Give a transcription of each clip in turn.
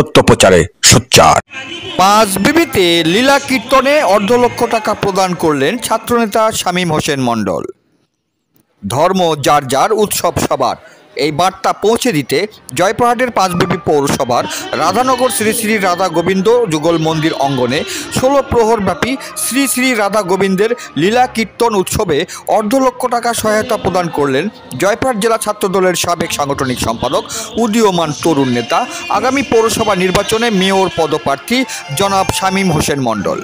সত্য প্রচারে সোচ্চার। পাঁচবিবিতে লীলা কীর্তনে $1.5 লক্ষ টাকা প্রদান করলেন ছাত্রনেতা শামীম হোসেন মণ্ডল। ধর্ম যার যার, উৎসব সবার, এই বার্তা পৌঁছে দিতে জয়পুরহাটের পাঁচবিবি পৌরসভার রাধানগর শ্রী শ্রী রাধা গোবিন্দ যুগল মন্দির অঙ্গনে 16 প্রহরব্যাপী শ্রী শ্রী রাধা গোবিন্দের লীলা কীর্তন উৎসবে $1.5 লক্ষ টাকা সহায়তা প্রদান করলেন জয়পুরহাট জেলা ছাত্রদলের সাবেক সাংগঠনিক সম্পাদক, উদীয়মান তরুণ নেতা, আগামী পৌরসভা নির্বাচনে মেয়র পদপ্রার্থী জনাব শামীম হোসেন মণ্ডল।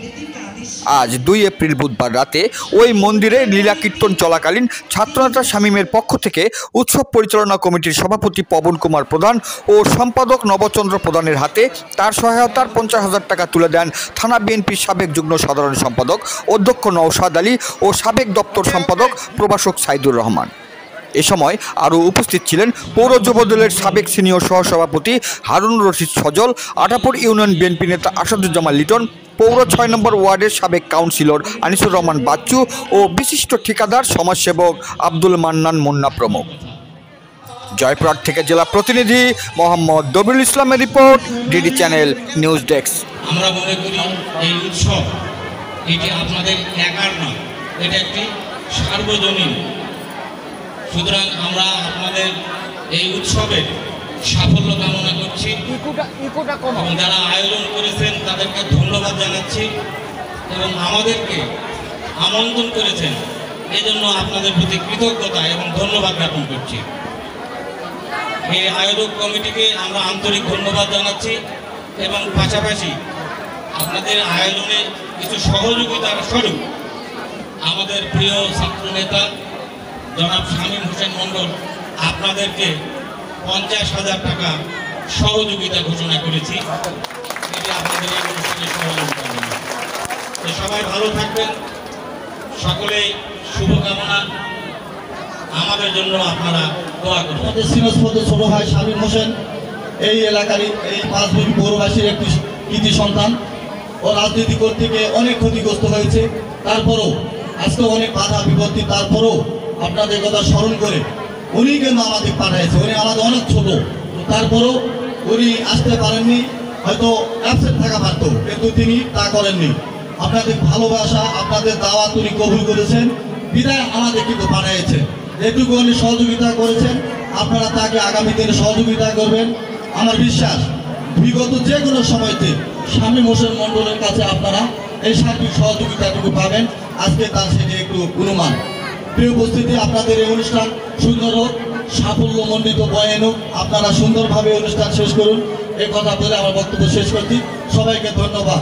আজ 2 এপ্রিল বুধবার রাতে ওই মন্দিরে লীলা কীর্তন চলাকালীন ছাত্রনেতা শামীমের পক্ষ থেকে উৎসব পরিচালনা কমিটির সভাপতি পবন কুমার প্রধান ও সম্পাদক নবচন্দ্র প্রধানের হাতে তার সহায়তার 50,000 টাকা তুলে দেন থানা বিএনপির সাবেক যুগ্ম সাধারণ সম্পাদক অধ্যক্ষ নওশাদ আলী ও সাবেক দপ্তর সম্পাদক প্রভাষক সাইদুর রহমান। এ সময় আরও উপস্থিত ছিলেন পৌর যুবদলের সাবেক সিনিয়র সহসভাপতি হারুন রশিদ সজল, আটাপুর ইউনিয়ন বিএনপি নেতা আসাদুজ্জামান লিটন, পৌর 6 নম্বর ওয়ার্ডের সাবেক কাউন্সিলর আনিসুর রহমান বাচ্চু ও বিশিষ্ট ঠিকাদার সমাজসেবক আব্দুল মান্নান মুন্না প্রমুখ। জয়পুরহাট থেকে জেলা প্রতিনিধি মোহাম্মদ দবিরুল ইসলামের report, DD channel news desk. আমরা মনে করি এই উৎসব এটি আপনাদের একার নয়, এটা একটি সার্বজনীন। সুতরাং আমরা আপনাদের এই উৎসবের সাফল্য কামনা করছি এবং যারা আয়োজন করেছেন তাদেরকে ধন্যবাদ জানাচ্ছি এবং আমাদেরকে আমন্ত্রণ করেছেন এই জন্য আপনাদের প্রতি কৃতজ্ঞতা এবং ধন্যবাদ জ্ঞাপন করছি। এই আয়োজক কমিটিকে আমরা আন্তরিক ধন্যবাদ জানাচ্ছি এবং পাশাপাশি আপনাদের আয়োজনে কিছু সহযোগিতার স্বরূপ আমাদের প্রিয় ছাত্রনেতা জনাব শামীম হোসেন মণ্ডল আপনাদেরকে 50,000 টাকা সহযোগিতা ঘোষণা করেছি। এটি আপনাদের এই অনুষ্ঠানের সহযোগিতা। তো সবাই ভালো থাকবেন, সকলেই শুভকামনা, আমাদের জন্য আপনারা দোয়া করবেন। আমাদের শ্রীমস্পদ ছোট ভাই শামীম হোসেন এই এলাকারই, এই পাঁচবিবি পৌরবাসীর একটি কৃতি সন্তান। ও রাজনীতি করতে গিয়ে অনেক ক্ষতিগ্রস্ত হয়েছে, তারপরও আজকে অনেক বাধা বিপত্তি, তারপরও আপনাদের কথা স্মরণ করে উনি কিন্তু আমাদের পাঠাইছে। উনি আমাদের অনেক ছোট, তারপরও উনি আসতে পারেননি, হয়তো অ্যাবসেন্ট থাকা পারত, কিন্তু তিনি তা করেননি। আপনাদের ভালোবাসা, আপনাদের দাওয়াত উনি কবুল করেছেন, বিদায় আমাদের কিন্তু পাঠাইছেন। যেটুকু উনি সহযোগিতা করেছেন আপনারা তাকে আগামী দিনে সহযোগিতা করবেন। আমার বিশ্বাস বিগত যে কোনো সময়তে শামীম হোসেন মণ্ডলের কাছে আপনারা এই সার্বিক সহযোগিতাটুকু পাবেন। আজকে তার সেটি একটু অনুমান। প্রিয় উপস্থিতি, আপনাদের এই অনুষ্ঠান সুন্দর হোক, সাফল্যমণ্ডিত বয়ান হোক, আপনারা সুন্দরভাবে অনুষ্ঠান শেষ করুন। এই কথা বলে আমার বক্তব্য শেষ করছি। সবাইকে ধন্যবাদ।